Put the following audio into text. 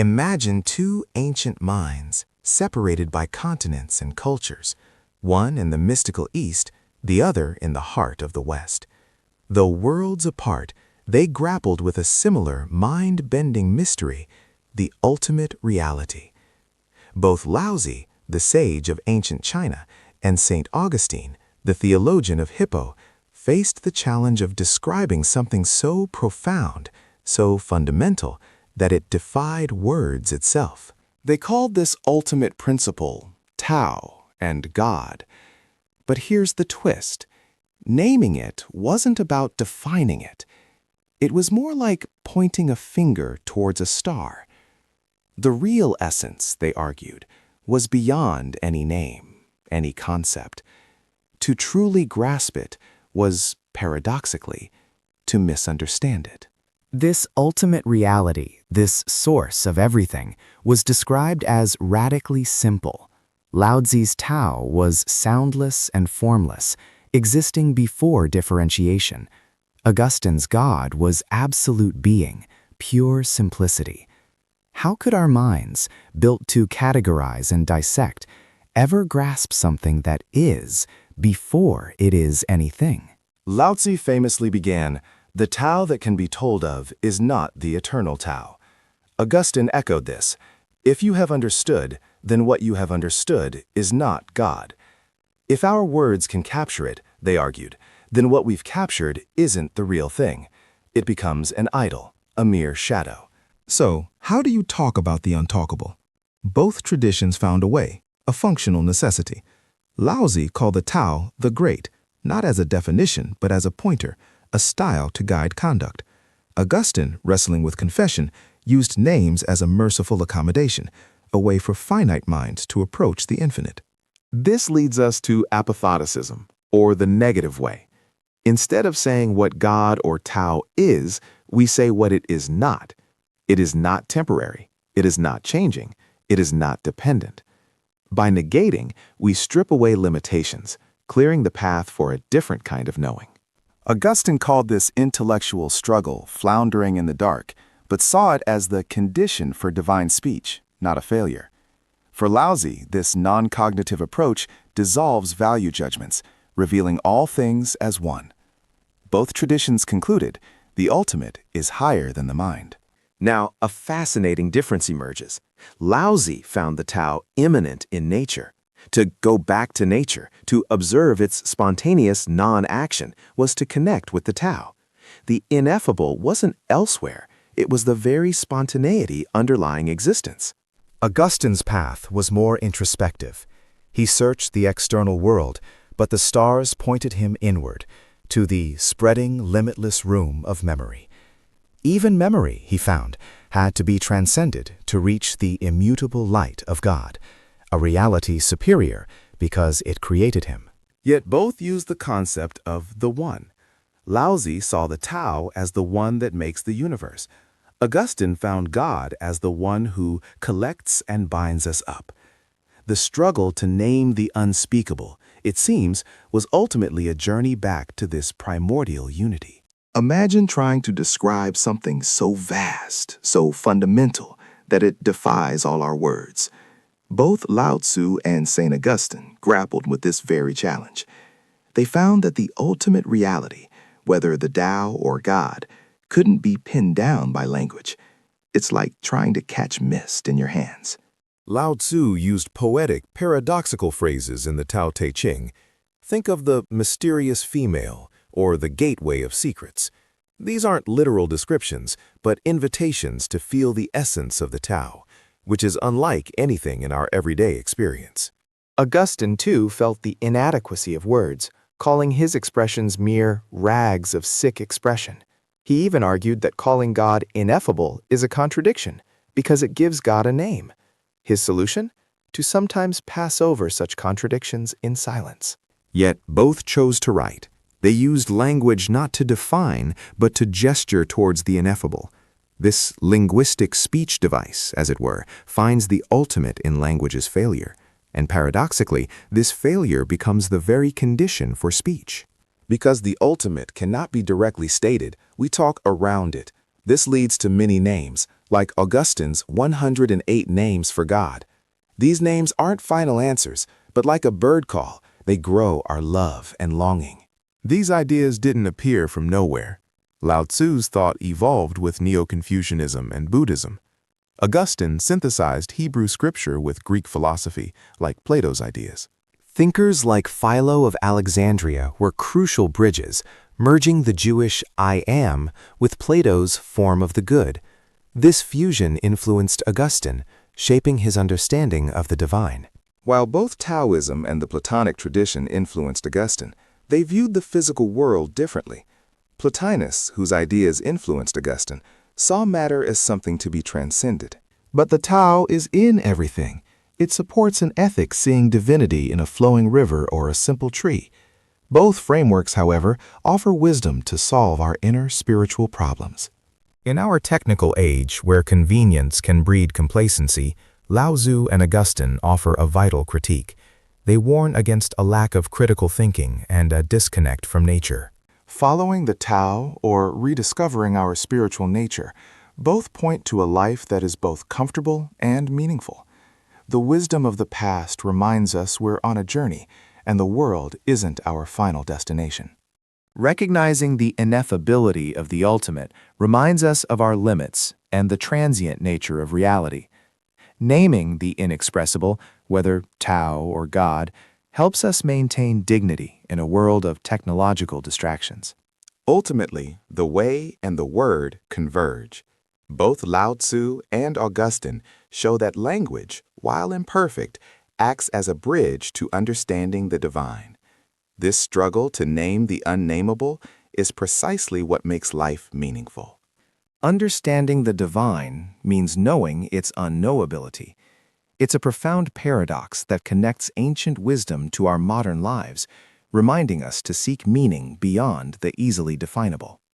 Imagine two ancient minds, separated by continents and cultures, one in the mystical East, the other in the heart of the West. Though worlds apart, they grappled with a similar mind-bending mystery, the ultimate reality. Both Laozi, the sage of ancient China, and St. Augustine, the theologian of Hippo, faced the challenge of describing something so profound, so fundamental, that it defied words itself. They called this ultimate principle Tao and God. But here's the twist. Naming it wasn't about defining it. It was more like pointing a finger towards a star. The real essence, they argued, was beyond any name, any concept. To truly grasp it was, paradoxically, to misunderstand it. This ultimate reality, this source of everything, was described as radically simple. Laozi's Tao was soundless and formless, existing before differentiation. Augustine's God was absolute being, pure simplicity. How could our minds, built to categorize and dissect, ever grasp something that is before it is anything? Laozi famously began, "The Tao that can be told of is not the eternal Tao." Augustine echoed this, "If you have understood, then what you have understood is not God." If our words can capture it, they argued, then what we've captured isn't the real thing. It becomes an idol, a mere shadow. So, how do you talk about the untalkable? Both traditions found a way, a functional necessity. Laozi called the Tao the Great, not as a definition, but as a pointer, a style to guide conduct. Augustine, wrestling with confession, used names as a merciful accommodation, a way for finite minds to approach the infinite. This leads us to apophaticism, or the negative way. Instead of saying what God or Tao is, we say what it is not. It is not temporary. It is not changing. It is not dependent. By negating, we strip away limitations, clearing the path for a different kind of knowing. Augustine called this intellectual struggle floundering in the dark, but saw it as the condition for divine speech, not a failure. For Laozi, this non-cognitive approach dissolves value judgments, revealing all things as one. Both traditions concluded, the ultimate is higher than the mind. Now, a fascinating difference emerges. Laozi found the Tao immanent in nature. To go back to nature, to observe its spontaneous non-action, was to connect with the Tao. The ineffable wasn't elsewhere. It was the very spontaneity underlying existence. Augustine's path was more introspective. He searched the external world, but the stars pointed him inward, to the spreading, limitless room of memory. Even memory, he found, had to be transcended to reach the immutable light of God, a reality superior because it created him. Yet both used the concept of the One. Laozi saw the Tao as the one that makes the universe. Augustine found God as the one who collects and binds us up. The struggle to name the unspeakable, it seems, was ultimately a journey back to this primordial unity. Imagine trying to describe something so vast, so fundamental, that it defies all our words. Both Lao Tzu and St. Augustine grappled with this very challenge. They found that the ultimate reality, whether the Tao or God, couldn't be pinned down by language. It's like trying to catch mist in your hands. Lao Tzu used poetic, paradoxical phrases in the Tao Te Ching. Think of the mysterious female, or the gateway of secrets. These aren't literal descriptions, but invitations to feel the essence of the Tao, which is unlike anything in our everyday experience. Augustine, too, felt the inadequacy of words, calling his expressions mere rags of sick expression. He even argued that calling God ineffable is a contradiction, because it gives God a name. His solution? To sometimes pass over such contradictions in silence. Yet both chose to write. They used language not to define, but to gesture towards the ineffable. This linguistic speech device, as it were, finds the ultimate in language's failure. And paradoxically, this failure becomes the very condition for speech. Because the ultimate cannot be directly stated, we talk around it. This leads to many names, like Augustine's 108 names for God. These names aren't final answers, but like a bird call, they grow our love and longing. These ideas didn't appear from nowhere. Lao Tzu's thought evolved with Neo-Confucianism and Buddhism. Augustine synthesized Hebrew scripture with Greek philosophy, like Plato's ideas. Thinkers like Philo of Alexandria were crucial bridges, merging the Jewish I am with Plato's form of the good. This fusion influenced Augustine, shaping his understanding of the divine. While both Taoism and the Platonic tradition influenced Augustine, they viewed the physical world differently. Plotinus, whose ideas influenced Augustine, saw matter as something to be transcended. But the Tao is in everything. It supports an ethic seeing divinity in a flowing river or a simple tree. Both frameworks, however, offer wisdom to solve our inner spiritual problems. In our technical age, where convenience can breed complacency, Lao Tzu and Augustine offer a vital critique. They warn against a lack of critical thinking and a disconnect from nature. Following the Tao, or rediscovering our spiritual nature, both point to a life that is both comfortable and meaningful. The wisdom of the past reminds us we're on a journey, and the world isn't our final destination. Recognizing the ineffability of the ultimate reminds us of our limits and the transient nature of reality. Naming the inexpressible, whether Tao or God, helps us maintain dignity in a world of technological distractions. Ultimately, the way and the word converge. Both Lao Tzu and Augustine show that language, while imperfect, acts as a bridge to understanding the divine. This struggle to name the unnamable is precisely what makes life meaningful. Understanding the divine means knowing its unknowability. It's a profound paradox that connects ancient wisdom to our modern lives, reminding us to seek meaning beyond the easily definable.